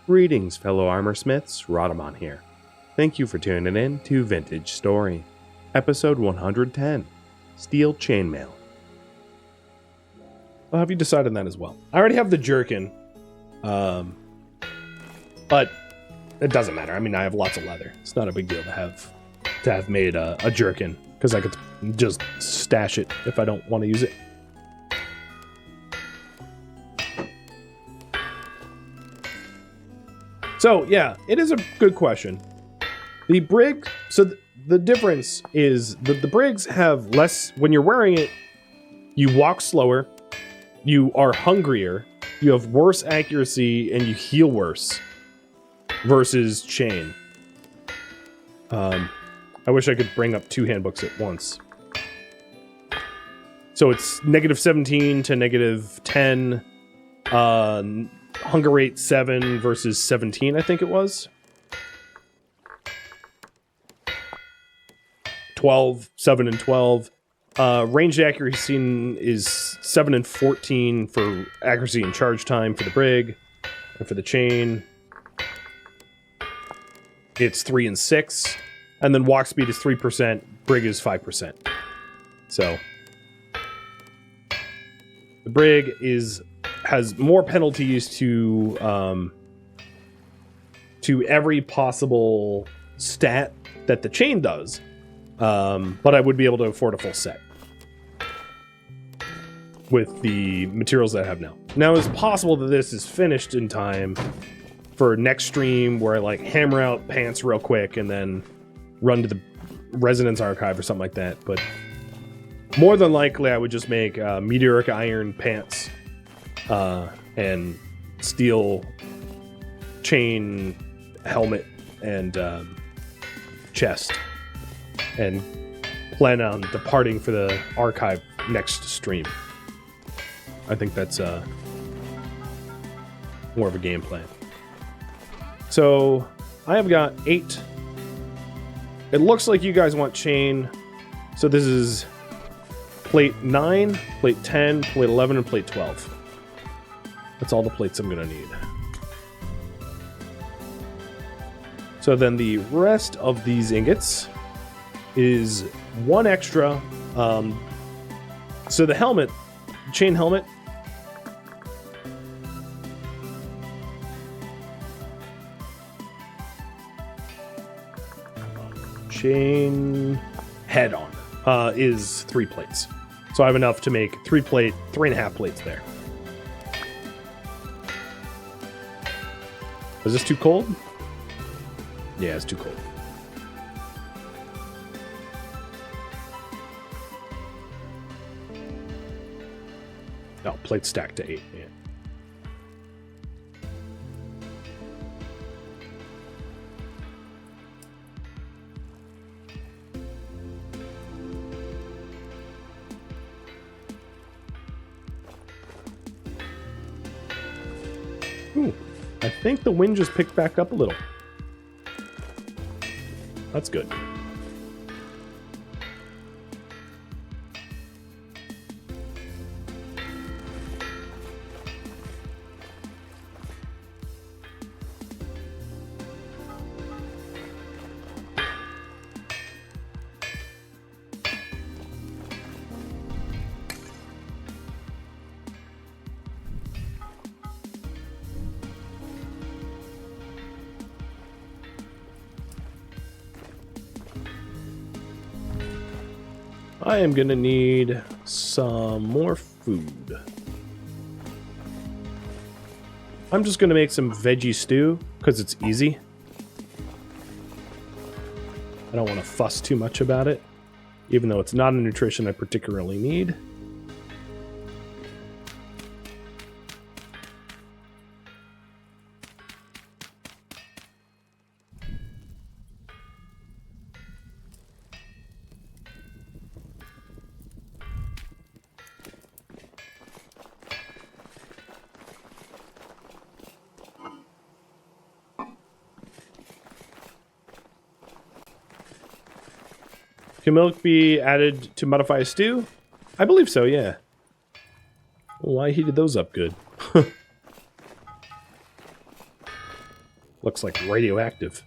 Greetings, fellow armorsmiths, Rhadamant here. Thank you for tuning in to Vintage Story, episode 110, Steel Chainmail. Well, have you decided on that as well? I already have the jerkin, but it doesn't matter. I mean, I have lots of leather. It's not a big deal to have made a jerkin, because I could just stash it if I don't want to use it. So, yeah, it is a good question. The brig, so the difference is the brigs have less, when you're wearing it, you walk slower, you are hungrier, you have worse accuracy, and you heal worse versus chain. I wish I could bring up two handbooks at once. So it's -17 to -10, hunger rate 7 versus 17, I think it was. 12, 7 and 12. Ranged accuracy is 7 and 14 for accuracy and charge time for the brig. And for the chain, it's 3 and 6. And then walk speed is 3%, brig is 5%. So the brig has more penalties to every possible stat that the chain does, but I would be able to afford a full set with the materials that I have now. Now, it's possible that this is finished in time for next stream, where I like hammer out pants real quick and then run to the Resonance Archive or something like that. But more than likely, I would just make meteoric iron pants and steel chain helmet and chest, and plan on departing for the archive next stream. I think that's more of a game plan. So I have got 8. It looks like you guys want chain, so this is plate 9, plate 10, plate 11, and plate 12. That's all the plates I'm going to need. So then the rest of these ingots is 1 extra. So the helmet, chain helmet, chain head on is 3 plates. So I have enough to make 3.5 plates there. Is this too cold? Yeah, it's too cold. No, plate stacked to 8. Yeah. Ooh, I think the wind just picked back up a little. That's good. I am gonna need some more food. I'm just gonna make some veggie stew because it's easy. I don't want to fuss too much about it, even though it's not a nutrition I particularly need. Can milk be added to modify a stew? I believe so, yeah. Well, I heated those up good. Looks like radioactive.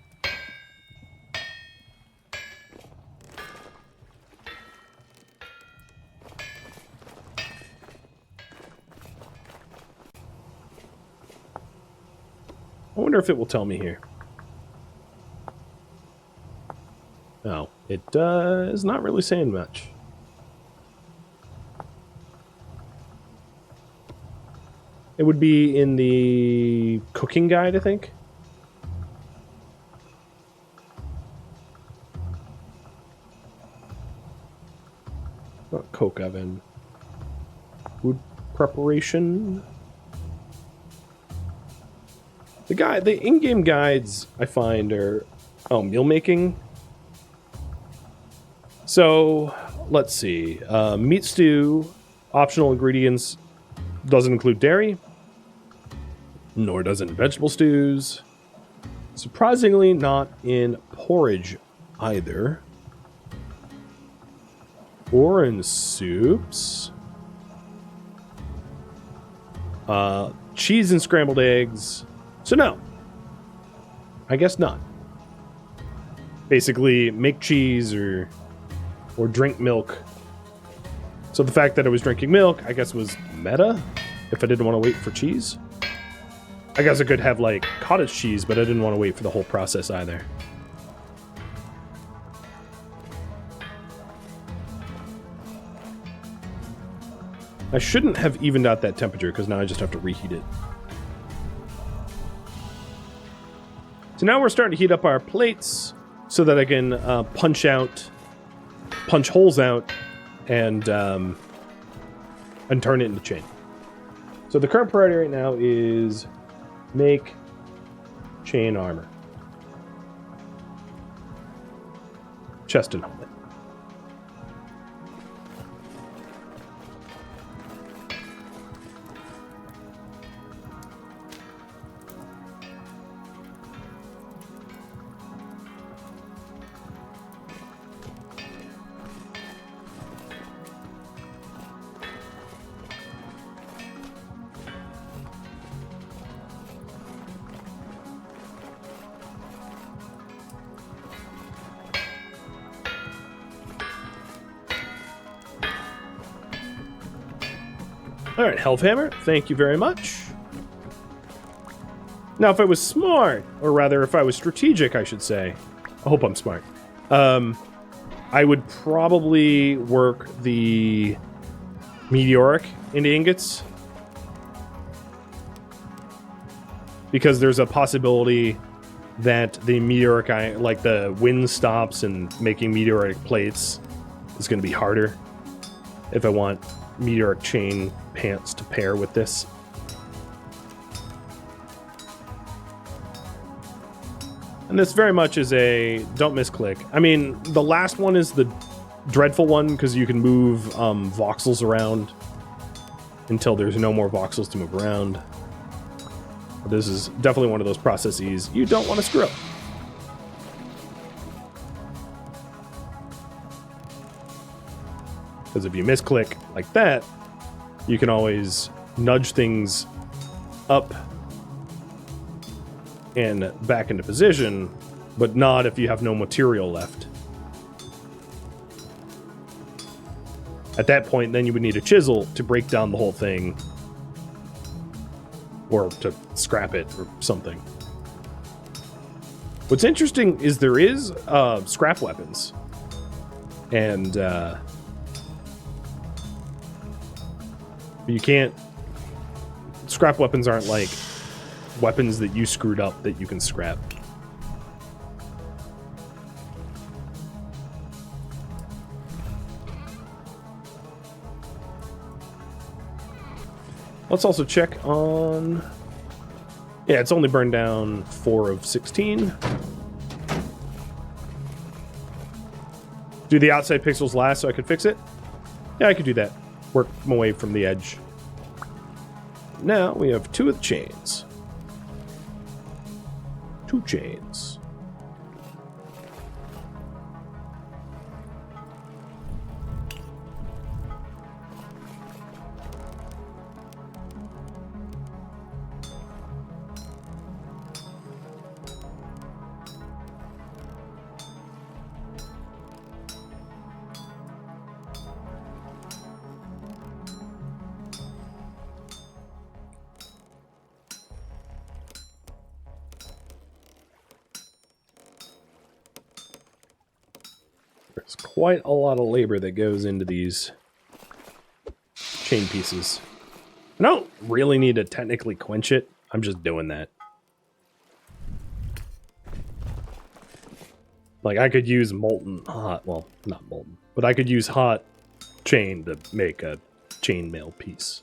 I wonder if it will tell me here. No, it is not really saying much. It would be in the cooking guide, I think. Not coke oven. Food preparation. The in-game guides I find are meal making. So let's see. Meat stew, optional ingredients, doesn't include dairy, nor does it in vegetable stews. Surprisingly, not in porridge either. Or in soups. Cheese and scrambled eggs. So no. I guess not. Basically, make cheese or drink milk. So the fact that I was drinking milk, I guess, was meta, if I didn't want to wait for cheese. I guess I could have, like, cottage cheese, but I didn't want to wait for the whole process either. I shouldn't have evened out that temperature, because now I just have to reheat it. So now we're starting to heat up our plates so that I can punch holes out and turn it into chain. So the current priority right now is make chain armor. Chest and helmet. All right, Health Hammer, thank you very much. Now, if I was smart, or rather, if I was strategic, I should say. I hope I'm smart. I would probably work the meteoric into ingots. Because there's a possibility that the meteoric, like the wind stops and making meteoric plates is going to be harder if I want meteoric chain pants to pair with this. And this very much is a don't misclick. I mean, the last one is the dreadful one because you can move voxels around until there's no more voxels to move around. But this is definitely one of those processes you don't want to screw up. Because if you misclick like that, you can always nudge things up and back into position, but not if you have no material left. At that point, then you would need a chisel to break down the whole thing, or to scrap it or something. What's interesting is there is scrap weapons, and you can't. Scrap weapons aren't like weapons that you screwed up that you can scrap. Let's also check on... Yeah, it's only burned down 4 of 16. Do the outside pixels last so I could fix it? Yeah, I could do that. Work my way from the edge. Now we have 2 of the chains. 2 chains. There's quite a lot of labor that goes into these chain pieces. I don't really need to technically quench it. I'm just doing that. Like, I could use molten hot, well, not molten, but I could use hot chain to make a chainmail piece.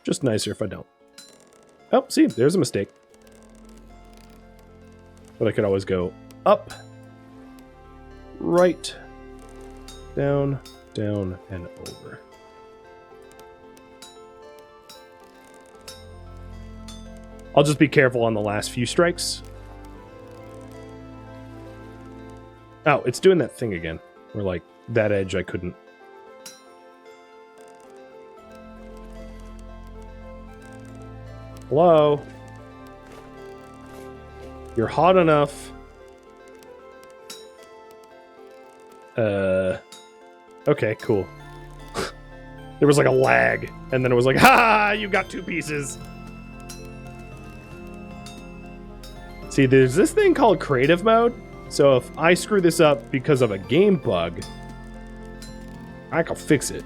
Just nicer if I don't. Oh, see, there's a mistake. But I could always go up, right, down, down, and over. I'll just be careful on the last few strikes. Oh, it's doing that thing again. Where, like, that edge I couldn't. Hello? You're hot enough. Okay, cool. There was like a lag, and then it was like, ha! You got 2 pieces. See, there's this thing called creative mode. So if I screw this up because of a game bug, I can fix it.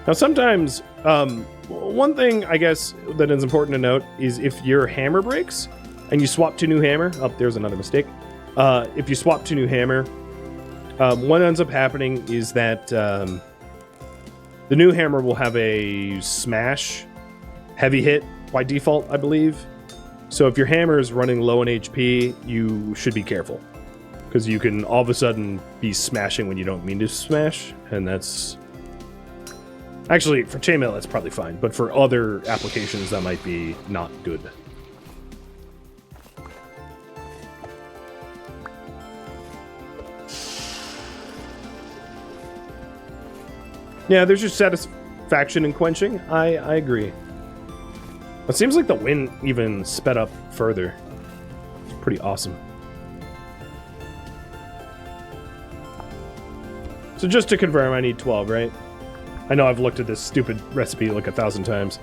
Now sometimes, one thing I guess that is important to note is if your hammer breaks and you swap to new hammer, oh, there's another mistake. If you swap to new hammer, what ends up happening is that the new hammer will have a smash heavy hit by default, I believe. So if your hammer is running low on HP, you should be careful, because you can all of a sudden be smashing when you don't mean to smash, and that's... Actually, for chainmail, that's probably fine, but for other applications, that might be not good. Yeah, there's just satisfaction in quenching. I agree. It seems like the wind even sped up further. It's pretty awesome. So just to confirm, I need 12, right? I know I've looked at this stupid recipe like 1,000 times.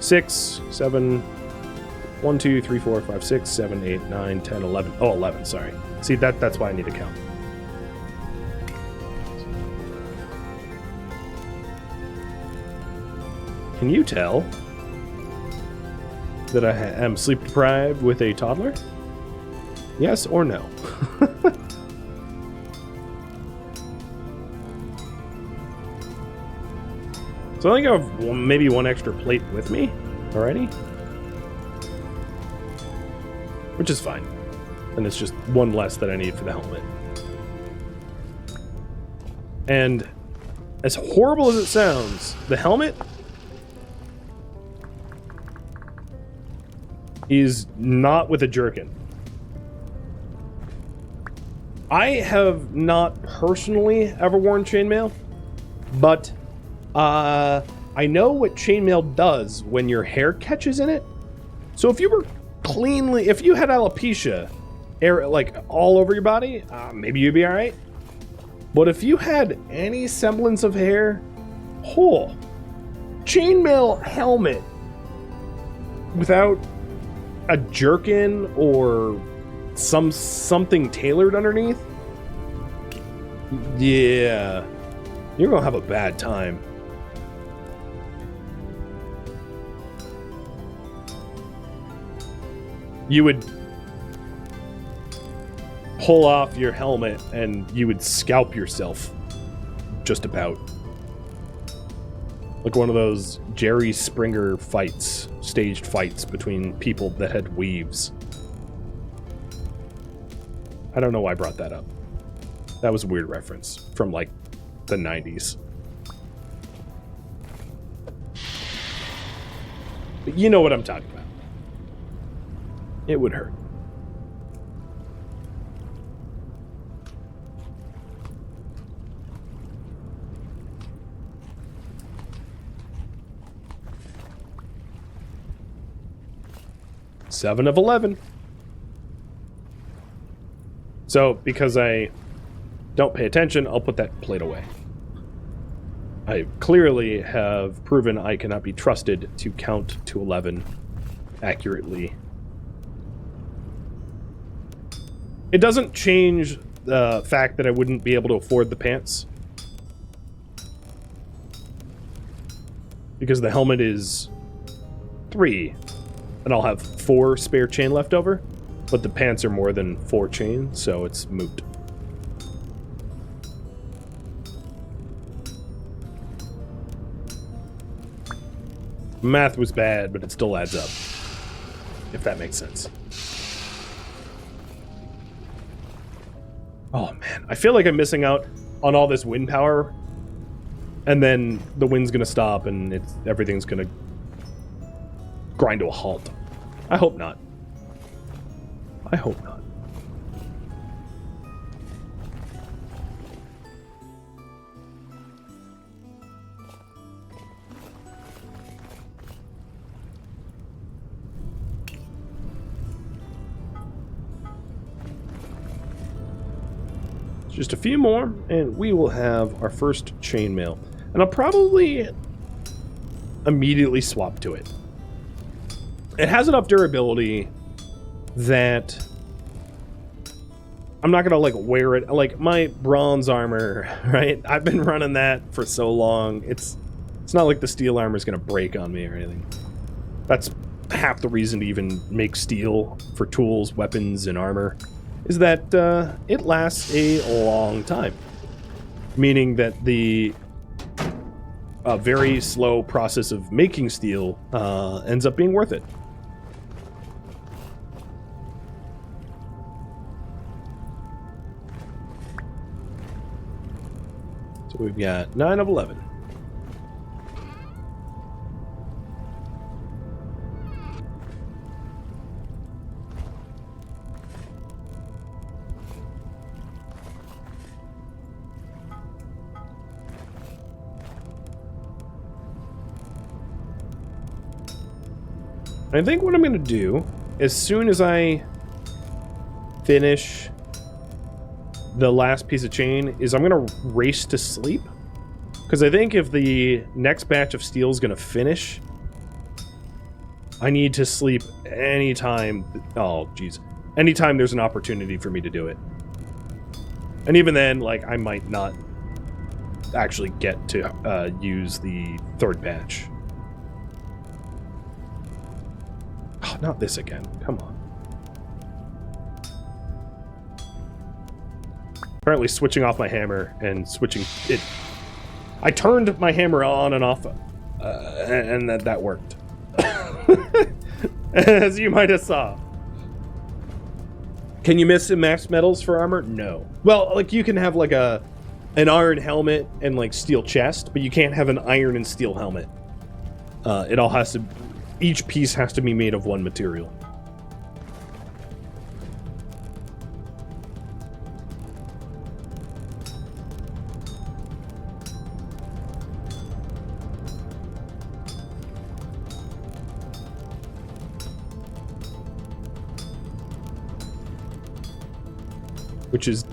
6, 7, 1, 2, 3, 4, 5, 6, 7, 8, 9, 10, 11. Oh, 11, sorry. See, that's why I need to count. Can you tell that I am sleep deprived with a toddler? Yes or no? So I think I have maybe 1 extra plate with me already, which is fine. And it's just 1 less that I need for the helmet. And as horrible as it sounds, the helmet is not with a jerkin. I have not personally ever worn chainmail, but I know what chainmail does when your hair catches in it. So if you were if you had alopecia, like all over your body, maybe you'd be all right. But if you had any semblance of hair, chainmail helmet without a jerkin or something tailored underneath, yeah, you're gonna have a bad time. You would pull off your helmet and you would scalp yourself, just about. Like one of those Jerry Springer fights, staged fights between people that had weaves. I don't know why I brought that up. That was a weird reference from like the 90s. But you know what I'm talking about. It would hurt. 7 of 11. So, because I don't pay attention, I'll put that plate away. I clearly have proven I cannot be trusted to count to 11 accurately. It doesn't change the fact that I wouldn't be able to afford the pants, because the helmet is 3, and I'll have 4 spare chain left over, but the pants are more than 4 chain, so it's moot. Math was bad, but it still adds up, if that makes sense. Oh man, I feel like I'm missing out on all this wind power, and then the wind's gonna stop and everything's gonna grind to a halt. I hope not. I hope not. Just a few more, and we will have our first chainmail. And I'll probably immediately swap to it. It has enough durability that I'm not gonna like wear it. Like my bronze armor, right? I've been running that for so long. It's not like the steel armor is gonna break on me or anything. That's half the reason to even make steel for tools, weapons, and armor, is that it lasts a long time. Meaning that the very slow process of making steel ends up being worth it. So we've got 9 of 11. I think what I'm going to do, as soon as I finish the last piece of chain, is I'm going to race to sleep. Because I think if the next batch of steel is going to finish, I need to sleep anytime. Oh, geez. Anytime there's an opportunity for me to do it. And even then, like, I might not actually get to use the third batch. Oh, not this again. Come on. Apparently switching off my hammer and switching it. I turned my hammer on and off, and that worked. As you might have saw. Can you miss max metals for armor? No. Well, like you can have like an iron helmet and like steel chest, but you can't have an iron and steel helmet. It all has to. Each piece has to be made of one material. Which is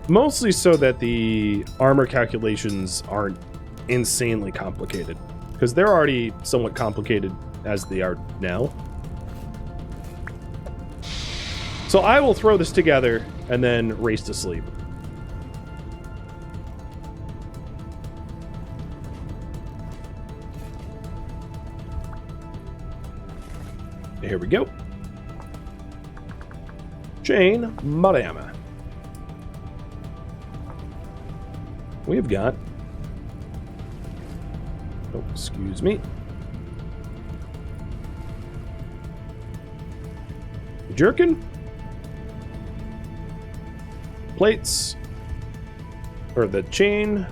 mostly so that the armor calculations aren't insanely complicated. Because they're already somewhat complicated as they are now. So I will throw this together and then race to sleep. Here we go. Chainmail. We've got... Oh, excuse me. Jerkin. Plates. Or the chain.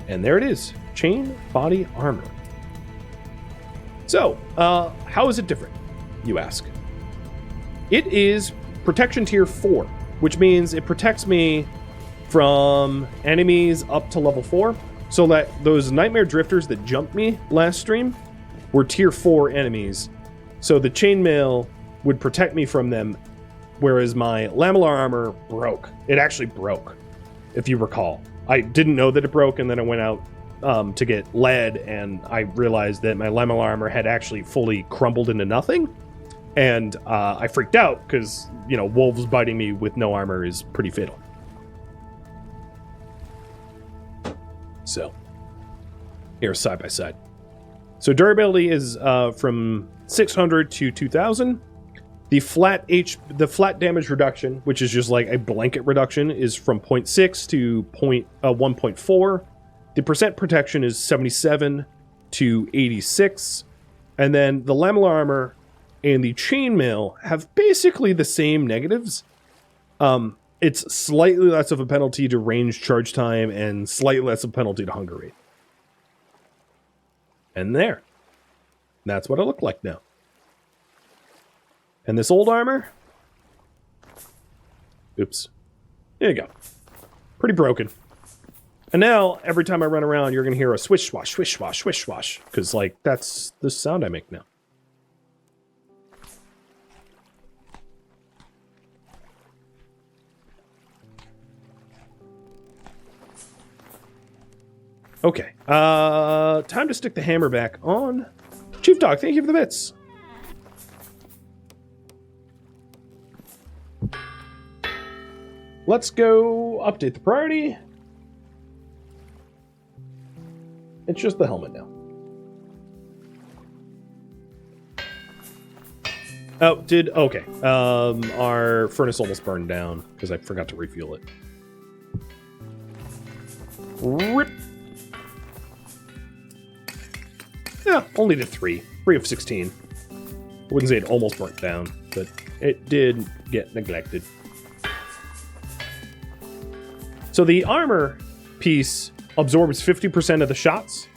And there it is. Chain body armor. So, how is it different, you ask? It is protection tier 4, which means it protects me from enemies up to level 4. So that those nightmare drifters that jumped me last stream were tier 4 enemies, So the chainmail would protect me from them, whereas my lamellar armor broke. It actually broke, if you recall. I didn't know that it broke, and then I went out to get lead, and I realized that my lamellar armor had actually fully crumbled into nothing. And I freaked out because, you know, wolves biting me with no armor is pretty fatal. So, here's side by side. So durability is from 600 to 2000. The flat damage reduction, which is just like a blanket reduction, is from 0.6 to 1.4. The percent protection is 77 to 86. And then the lamellar armor and the chainmail have basically the same negatives. It's slightly less of a penalty to range charge time and slightly less of a penalty to hunger rate. And there. That's what it looked like now. And this old armor? Oops. There you go. Pretty broken. And now, every time I run around, you're going to hear a swish swash, swish swash, swish swash. Because, like, that's the sound I make now. Okay. Time to stick the hammer back on. Chief Dog, thank you for the bits. Let's go update the priority. It's just the helmet now. Oh, okay. Our furnace almost burned down because I forgot to refuel it. Rip. Yeah, only did 3 of 16. I wouldn't say it almost burnt down, but it did get neglected. So the armor piece absorbs 50% of the shots.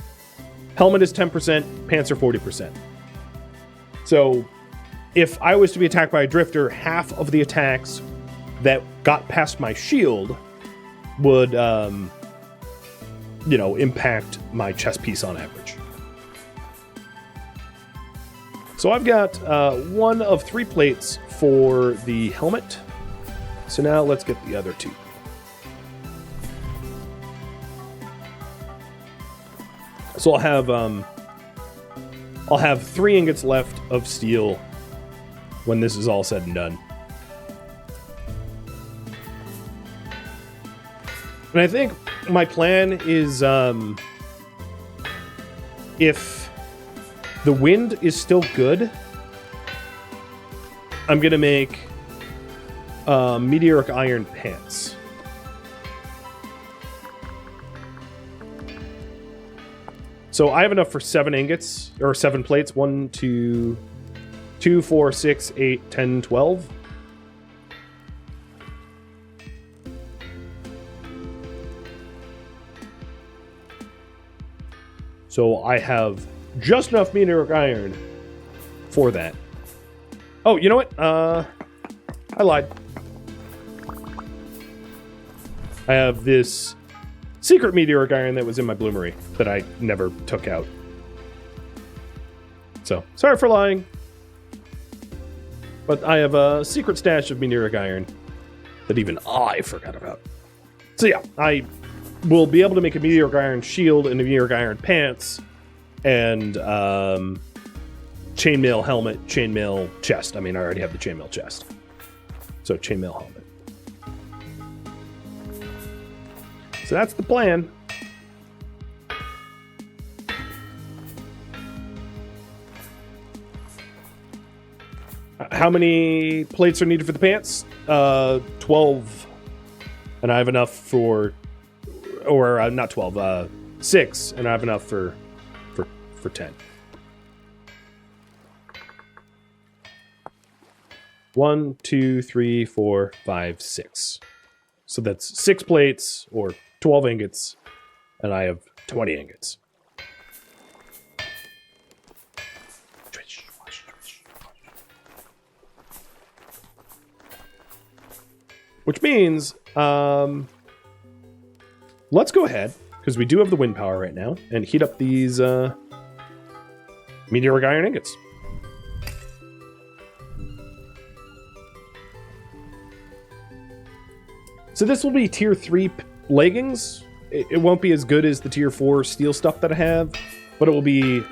Helmet is 10%, pants are 40%. So if I was to be attacked by a drifter, half of the attacks that got past my shield would, impact my chest piece on average. So I've got 1 of 3 plates for the helmet. So now let's get the other 2. So I'll have 3 ingots left of steel when this is all said and done. And I think my plan is, if the wind is still good, I'm gonna make meteoric iron pants. So I have enough for 7 ingots, or 7 plates. 1, 2, 4, 6, 8, 10, 12. So I have just enough meteoric iron for that. Oh, you know what? I lied. I have this secret meteoric iron that was in my bloomery that I never took out. So, sorry for lying. But I have a secret stash of meteoric iron that even I forgot about. So yeah, I will be able to make a meteoric iron shield and a meteoric iron pants and chainmail helmet, chainmail chest. I mean, I already have the chainmail chest. So chainmail helmet. So that's the plan. How many plates are needed for the pants? 12. And I have enough for... Or not 12, 6. And I have enough for 10. 1, 2, 3, 4, 5, 6. So that's 6 plates, or 12 ingots, and I have 20 ingots. Which means, let's go ahead, because we do have the wind power right now, and heat up these meteoric iron ingots. So this will be tier 3 leggings. It won't be as good as the tier 4 steel stuff that I have, but it will be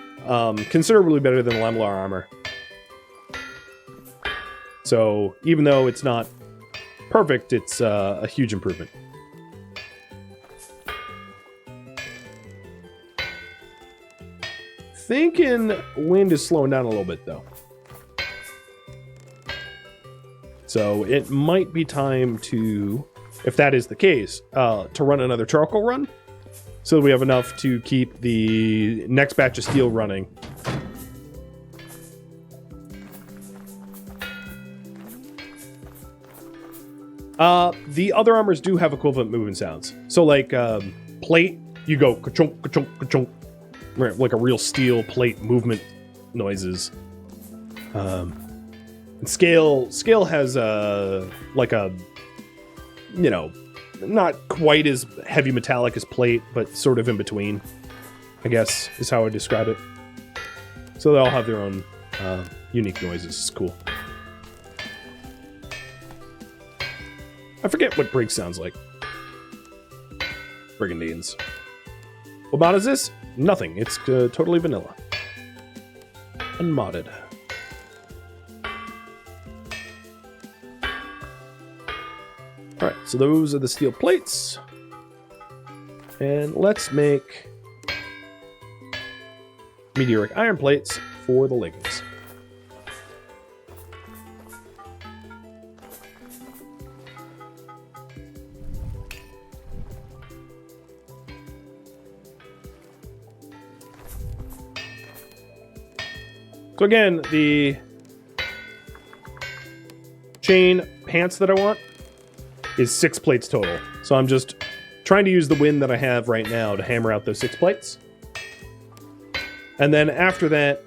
considerably better than Lamlar armor. So even though it's not perfect, it's a huge improvement. Thinking wind is slowing down a little bit though. So it might be time to, if that is the case, to run another charcoal run. So that we have enough to keep the next batch of steel running. The other armors do have equivalent movement sounds. So like plate, you go ka-chunk, ka-chunk, ka-chunk. Like a real steel plate movement noises. And scale has like a, you know, not quite as heavy metallic as plate, but sort of in between, I guess is how I describe it. So they all have their own unique noises. It's cool. I forget what Brig sounds like. Brigandines. What mod is this? Nothing. It's totally vanilla. Unmodded. Alright, so those are the steel plates. And let's make meteoric iron plates for the leggings. So again, the chain pants that I want is 6 plates total. So I'm just trying to use the wind that I have right now to hammer out those 6 plates. And then after that,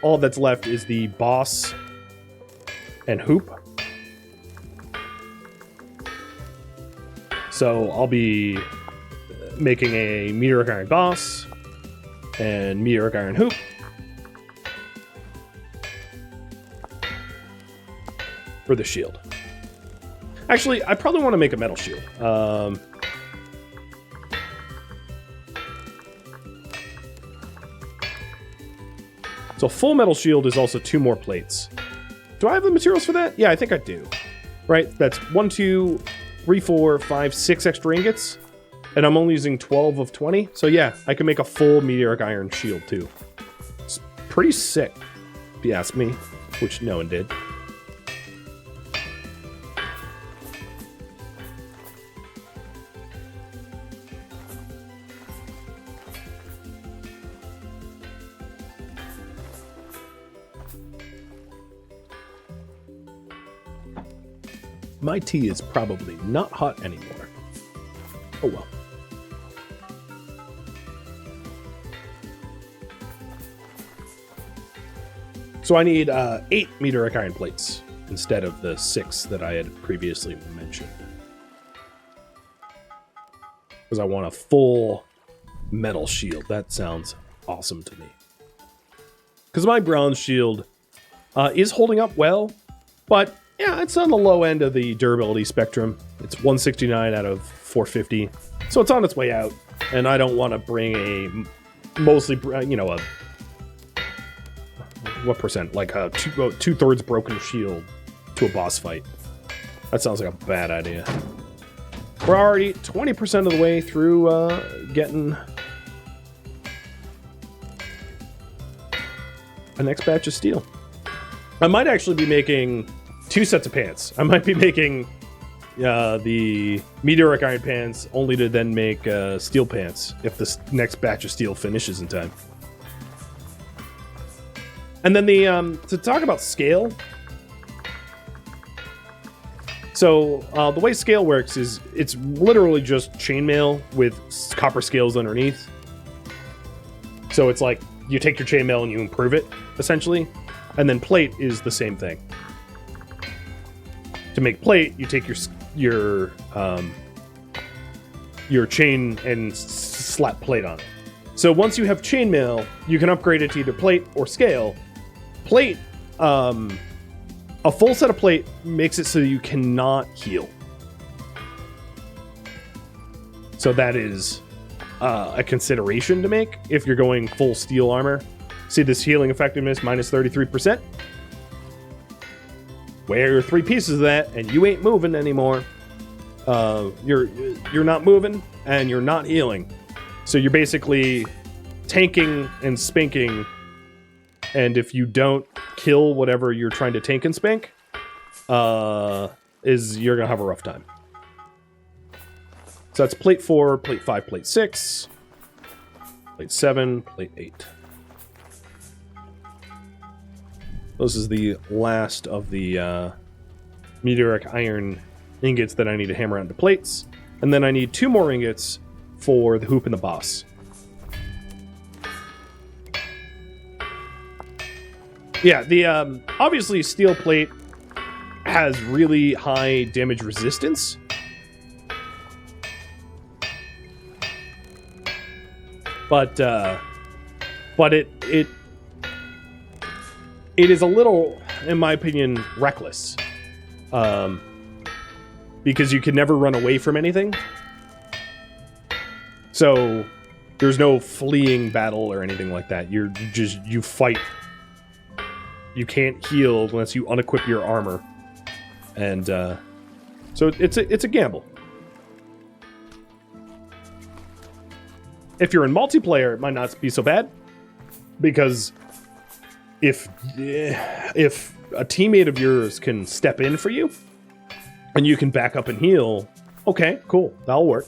all that's left is the boss and hoop. So I'll be making a meteoric iron boss and meteoric iron hoop. For the shield. Actually, I probably want to make a metal shield. So full metal shield is also 2 more plates. Do I have the materials for that? Yeah, I think I do. Right, that's 1, 2, 3, 4, 5, 6 extra ingots. And I'm only using 12 of 20. So yeah, I can make a full meteoric iron shield too. It's pretty sick, if you ask me. Which no one did. My tea is probably not hot anymore. Oh well. So I need 8 meteoric iron plates instead of the 6 that I had previously mentioned. Because I want a full metal shield. That sounds awesome to me. Because my bronze shield is holding up well, but yeah, it's on the low end of the durability spectrum. It's 169 out of 450. So it's on its way out. And I don't want to bring a mostly, you know, a... What percent? Like a 2/3 broken shield to a boss fight. That sounds like a bad idea. We're already 20% of the way through getting a next batch of steel. I might actually be making 2 sets of pants. I might be making the meteoric iron pants only to then make steel pants if this next batch of steel finishes in time. And then the to talk about scale. So the way scale works is it's literally just chainmail with copper scales underneath. So it's like you take your chainmail and you improve it essentially, and then plate is the same thing. To make plate, you take your chain and slap plate on it. So once you have chainmail, you can upgrade it to either plate or scale. Plate, a full set of plate makes it so you cannot heal. So that is a consideration to make if you're going full steel armor. See this healing effectiveness minus 33%? Wear 3 pieces of that and you ain't moving anymore. You're not moving and you're not healing. So you're basically tanking and spanking, and if you don't kill whatever you're trying to tank and spank, you're gonna have a rough time. So that's plate 4, plate 5, plate 6, plate 7, plate 8. This is the last of the meteoric iron ingots that I need to hammer out into plates. And then I need 2 more ingots for the hoop and the boss. Yeah, the obviously steel plate has really high damage resistance. But it is a little, in my opinion, reckless. Because you can never run away from anything. So there's no fleeing battle or anything like that. You fight. You can't heal unless you unequip your armor. And so it's a gamble. If you're in multiplayer, it might not be so bad. Because if a teammate of yours can step in for you, and you can back up and heal, okay, cool, that'll work.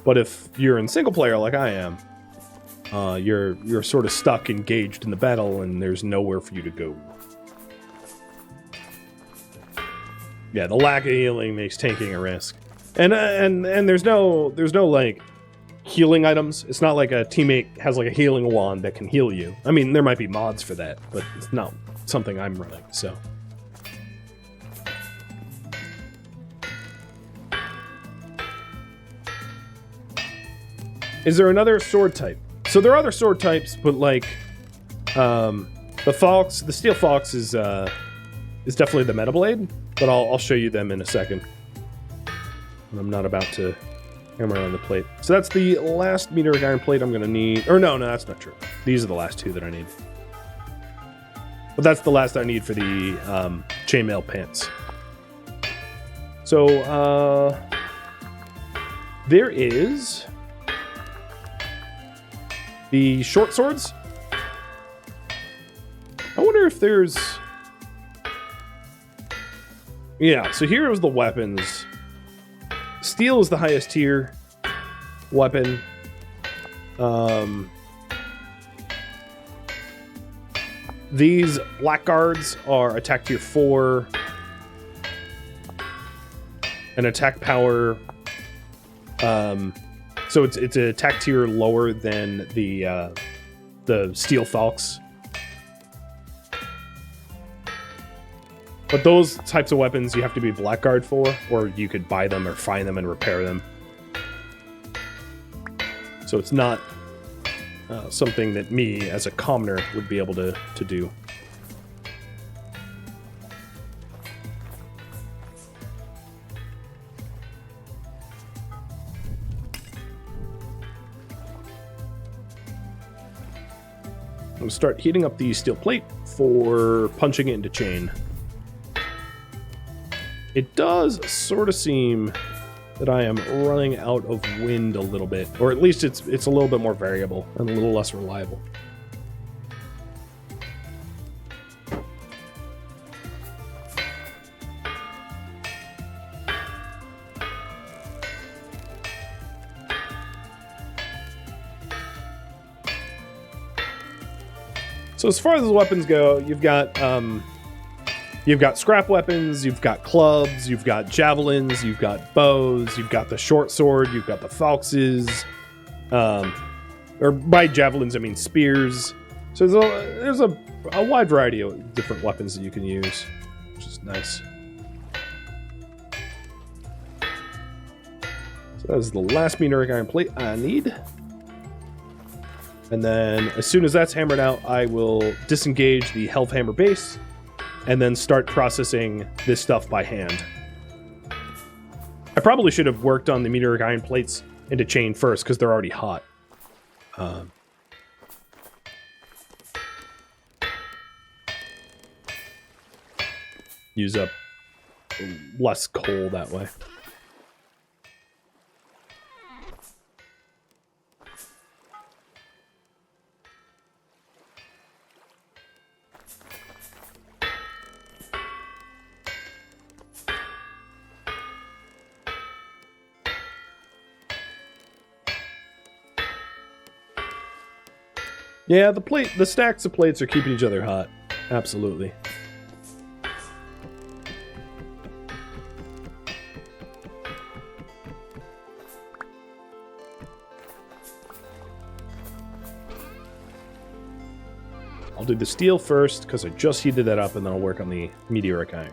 But if you're in single player like I am, you're sort of stuck, engaged in the battle, and there's nowhere for you to go. Yeah, the lack of healing makes tanking a risk, and there's no like healing items. It's not like a teammate has like a healing wand that can heal you. I mean, there might be mods for that, but it's not something I'm running. So. Is there another sword type? So there are other sword types, but like the steel fox is definitely the meta blade. But I'll show you them in a second. And I'm not about to hammer on the plate. So that's the last meteoric iron plate I'm gonna need. Or no, that's not true. These are the last 2 that I need. But that's the last I need for the chainmail pants. So there is the short swords. I wonder if there's... Yeah, so here is the weapons. Steel is the highest tier weapon. These blackguards are attack tier 4. And attack power... So it's an attack tier lower than the steel falx. But those types of weapons you have to be blackguard for, or you could buy them or find them and repair them. So it's not something that me, as a commoner, would be able to do. I'm going to start heating up the steel plate for punching it into chain. It does sort of seem that I am running out of wind a little bit, or at least it's a little bit more variable and a little less reliable. So as far as the weapons go, you've got scrap weapons, you've got clubs, you've got javelins, you've got bows, you've got the short sword, you've got the falxes, or by javelins I mean spears. So there's a wide variety of different weapons that you can use, which is nice. So that is the last meteoric iron plate I need. And then as soon as that's hammered out, I will disengage the health hammer base and then start processing this stuff by hand. I probably should have worked on the meteoric iron plates into chain first because they're already hot. Use up less coal that way. Yeah, the stacks of plates are keeping each other hot. Absolutely. I'll do the steel first, because I just heated that up, and then I'll work on the meteoric iron.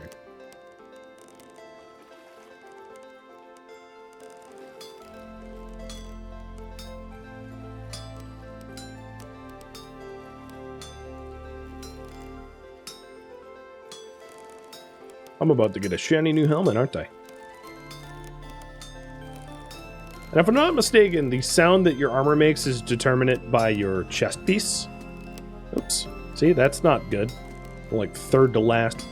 I'm about to get a shiny new helmet, aren't I? And if I'm not mistaken, the sound that your armor makes is determined by your chest piece. Oops. See, that's not good. Like, third to last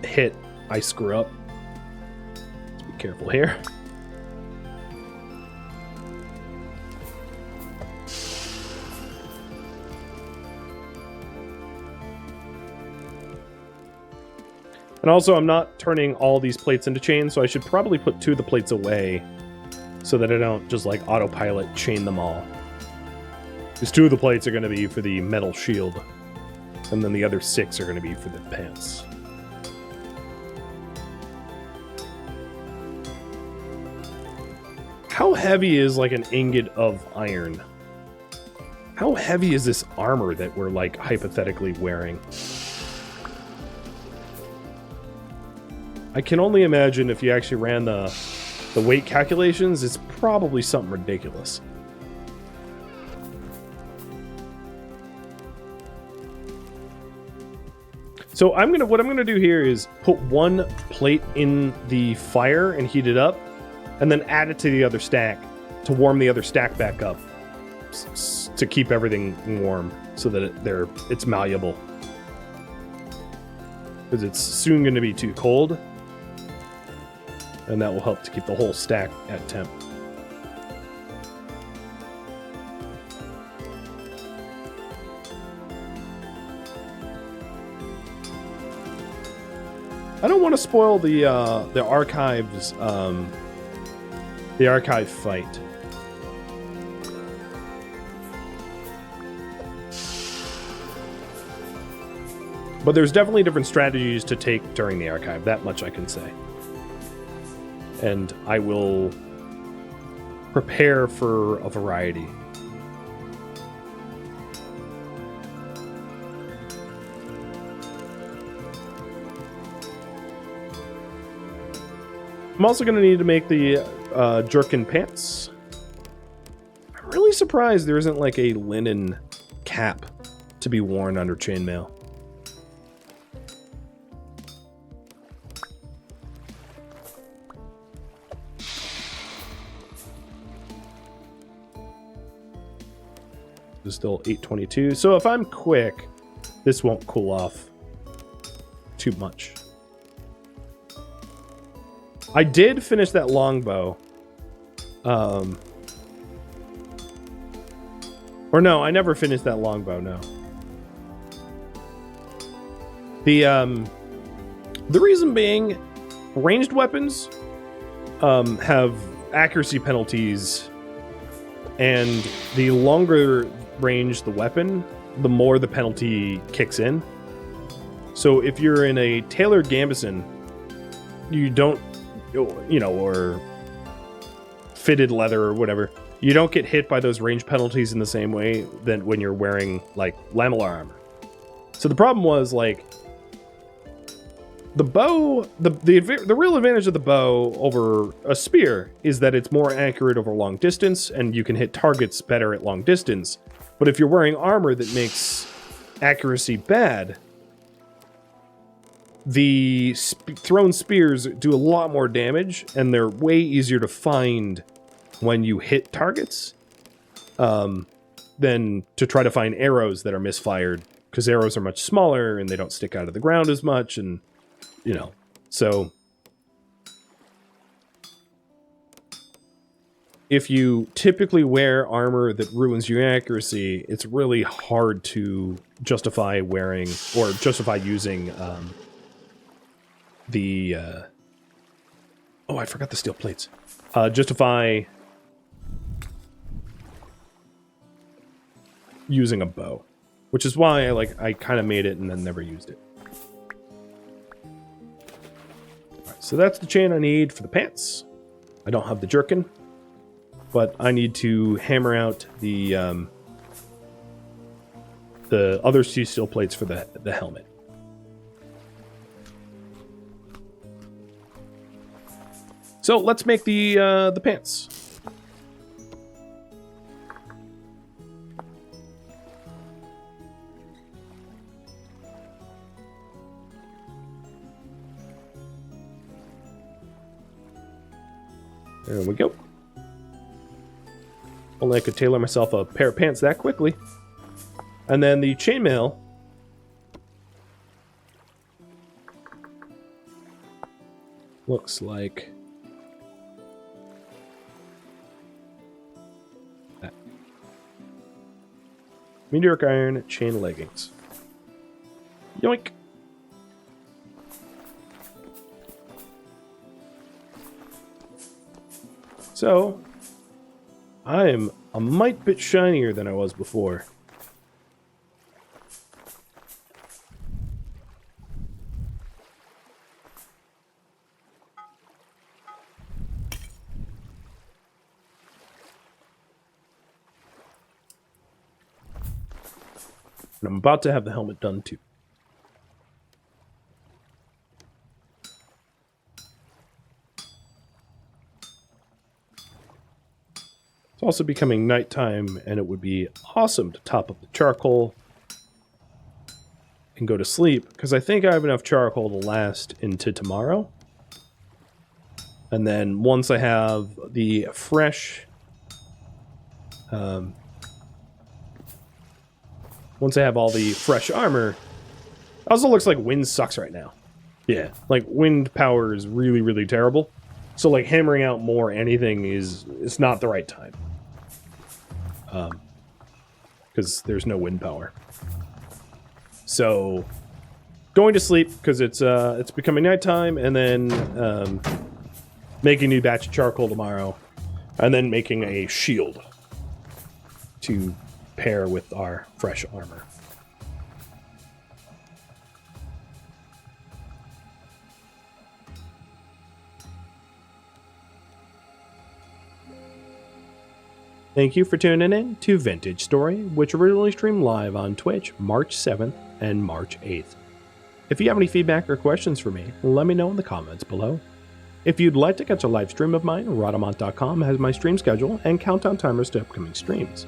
hit, I screw up. Let's be careful here. And also, I'm not turning all these plates into chains, so I should probably put 2 of the plates away so that I don't just, like, autopilot chain them all. Because 2 of the plates are going to be for the metal shield, and then the other 6 are going to be for the pants. How heavy is, like, an ingot of iron? How heavy is this armor that we're, like, hypothetically wearing? I can only imagine if you actually ran the weight calculations, it's probably something ridiculous. So what I'm gonna do here is put 1 plate in the fire and heat it up, and then add it to the other stack to warm the other stack back up to keep everything warm so that it's malleable. Because it's soon going to be too cold. And that will help to keep the whole stack at temp. I don't want to spoil the archives, the archive fight. But there's definitely different strategies to take during the archive, that much I can say. And I will prepare for a variety. I'm also going to need to make the jerkin pants. I'm really surprised there isn't like a linen cap to be worn under chainmail. It's still 822. So if I'm quick, this won't cool off too much. I did finish that longbow. Or no, I never finished that longbow, no. The reason being, ranged weapons have accuracy penalties, and the longer range the weapon, the more the penalty kicks in. So if you're in a tailored gambeson, you don't, you know, or fitted leather or whatever, you don't get hit by those range penalties in the same way than when you're wearing like lamellar armor. So the problem was like the bow, the real advantage of the bow over a spear is that it's more accurate over long distance and you can hit targets better at long distance. But if you're wearing armor that makes accuracy bad, the thrown spears do a lot more damage, and they're way easier to find when you hit targets, then to try to find arrows that are misfired, because arrows are much smaller and they don't stick out of the ground as much, and so if you typically wear armor that ruins your accuracy, it's really hard to justify wearing or justify using oh, I forgot the steel plates. Justify using a bow, which is why I kind of made it and then never used it. All right, so that's the chain I need for the pants. I don't have the jerkin, but I need to hammer out the other two steel plates for the helmet. So let's make the pants. There we go. Only I could tailor myself a pair of pants that quickly. And then the chainmail looks like that. Meteoric iron chain leggings. Yoink. So, I am a mite bit shinier than I was before. And I'm about to have the helmet done too. It's also becoming nighttime, and it would be awesome to top up the charcoal and go to sleep, because I think I have enough charcoal to last into tomorrow. And then once I have the fresh... once I have all the fresh armor... It also looks like wind sucks right now. Yeah, like wind power is really, really terrible. So like hammering out more anything is not the right time. Because there's no wind power. So going to sleep because it's becoming nighttime, and then making a new batch of charcoal tomorrow, and then making a shield to pair with our fresh armor. Thank you for tuning in to Vintage Story, which originally streamed live on Twitch March 7th and March 8th. If you have any feedback or questions for me, let me know in the comments below. If you'd like to catch a live stream of mine, Rhadamant.com has my stream schedule and countdown timers to upcoming streams.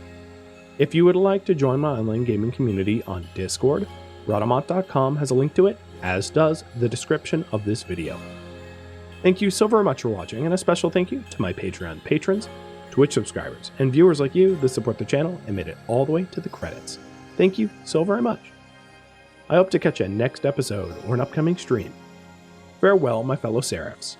If you would like to join my online gaming community on Discord, Rhadamant.com has a link to it, as does the description of this video. Thank you so very much for watching, and a special thank you to my Patreon patrons, Twitch subscribers, and viewers like you that support the channel and made it all the way to the credits. Thank you so very much. I hope to catch you next episode or an upcoming stream. Farewell, my fellow Seraphs.